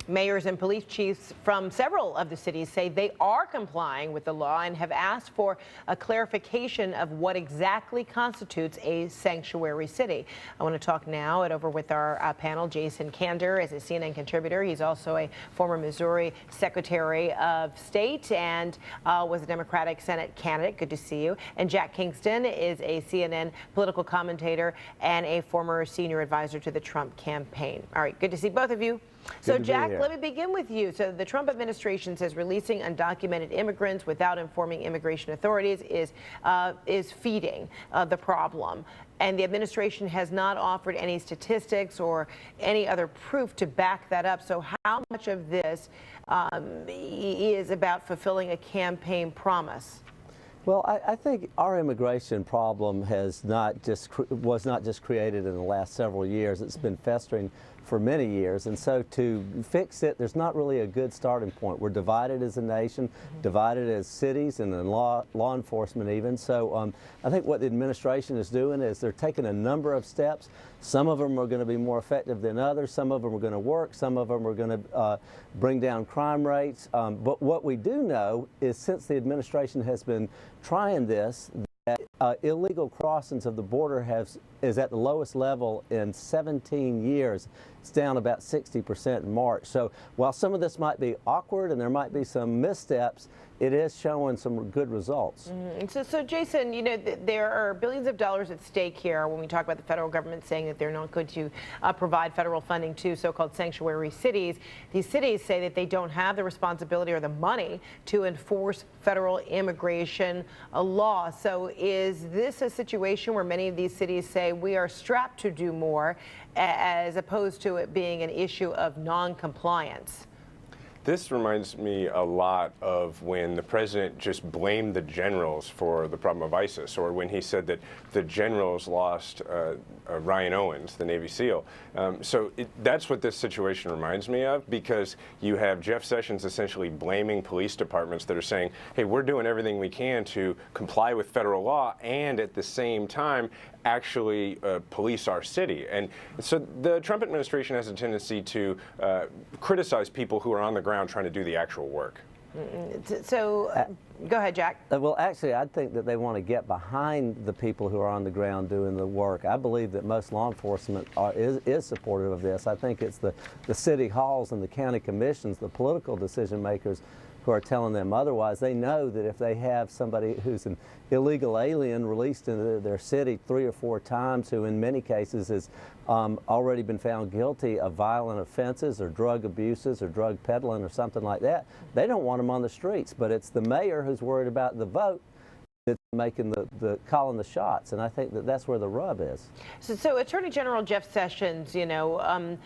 Mayors and police chiefs from several of the cities say they are complying with the law and have asked for a clarification of what exactly constitutes a sanctuary city. I want to talk now over with our panel. Jason Kander is a CNN contributor. He's also a former Missouri Secretary of State and was a Democratic Senate candidate. Good to see you. And Jack Kingston is a CNN political commentator and a former senior advisor to the Trump campaign. All right, good to see both of you. So, Jack, let me begin with you. So the Trump administration says releasing undocumented immigrants without informing immigration authorities is feeding the problem. And the administration has not offered any statistics or any other proof to back that up. So how much of this is about fulfilling a campaign promise? Well, I think our immigration problem was not just created in the last several years. It's been festering for many years, and so to fix it, there's not really a good starting point. We're divided as a nation, divided as cities, and in law enforcement even. So I think what the administration is doing is they're taking a number of steps. Some of them are going to be more effective than others. Some of them are going to work. Some of them are going to bring down crime rates. But what we do know is since the administration has been trying this, that illegal crossings of the border is at the lowest level in 17 years. It's down about 60% in March. So while some of this might be awkward and there might be some missteps, it is showing some good results. So Jason, you know, there are billions of dollars at stake here when we talk about the federal government saying that they're not going to provide federal funding to so-called sanctuary cities. These cities say that they don't have the responsibility or the money to enforce federal immigration law. So is this a situation where many of these cities say we are strapped to do more as opposed to it being an issue of non-compliance? This reminds me a lot of when the president just blamed the generals for the problem of ISIS, or when he said that the generals lost Ryan Owens, the Navy SEAL. That's what this situation reminds me of, because you have Jeff Sessions essentially blaming police departments that are saying, hey, we're doing everything we can to comply with federal law and at the same time actually police our city. And so the Trump administration has a tendency to criticize people who are on the ground trying to do the actual work. So go ahead, Jack. Well, actually, I think that they want to get behind the people who are on the ground doing the work. I believe that most law enforcement is supportive of this. I think it's the city halls and the county commissions, the political decision makers, who are telling them otherwise. They know that if they have somebody who's an illegal alien released into their city 3 or 4 times, who in many cases has already been found guilty of violent offenses or drug abuses or drug peddling or something like that, they don't want them on the streets. But it's the mayor who's worried about the vote that's making calling the shots, and I think that that's where the rub is. So Attorney General Jeff Sessions, you know,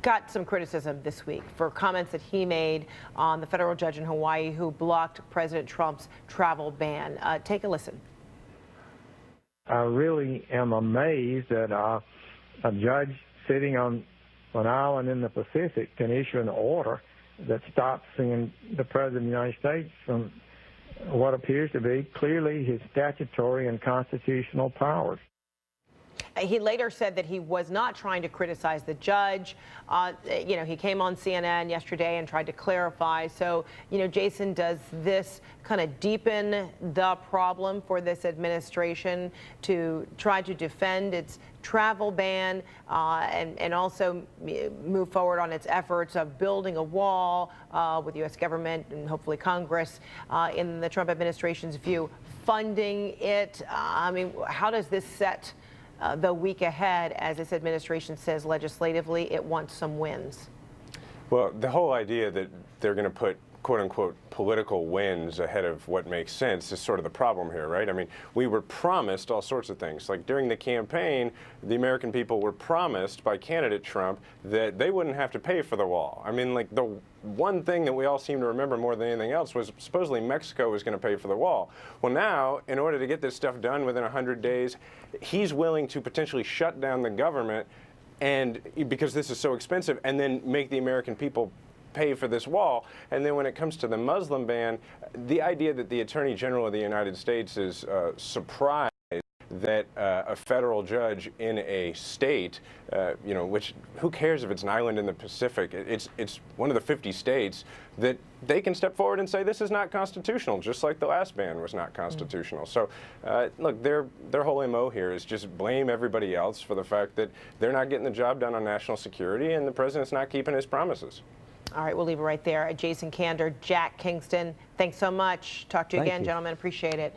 got some criticism this week for comments that he made on the federal judge in Hawaii who blocked President Trump's travel ban. Take a listen. I really am amazed that a judge sitting on an island in the Pacific can issue an order that stops the President of the United States from what appears to be clearly his statutory and constitutional powers. He later said that he was not trying to criticize the judge. You know, he came on CNN yesterday and tried to clarify. So, you know, Jason, does this kind of deepen the problem for this administration to try to defend its travel ban and also move forward on its efforts of building a wall with the U.S. government and hopefully Congress, in the Trump administration's view, funding it? I mean, how does this set the week ahead, as this administration says legislatively it wants some wins? Well, the whole idea that they're going to put quote-unquote political wins ahead of what makes sense is sort of the problem here, right? I mean, we were promised all sorts of things. Like during the campaign, the American people were promised by candidate Trump that they wouldn't have to pay for the wall. I mean, like, the one thing that we all seem to remember more than anything else was supposedly Mexico was going to pay for the wall. Well, now, in order to get this stuff done within 100 days, he's willing to potentially shut down the government, and because this is so expensive, and then make the American people pay for this wall. And then when it comes to the Muslim ban, the idea that the Attorney General of the United States is surprised that a federal judge in a state, you know, which who cares if it's an island in the Pacific? It's one of the 50 states that they can step forward and say this is not constitutional, just like the last ban was not constitutional. So, look, their whole MO here is just blame everybody else for the fact that they're not getting the job done on national security and the president's not keeping his promises. All right, we'll leave it right there. Jason Kander, Jack Kingston, thanks so much. Talk to you Thank again, you. gentlemen. Appreciate it.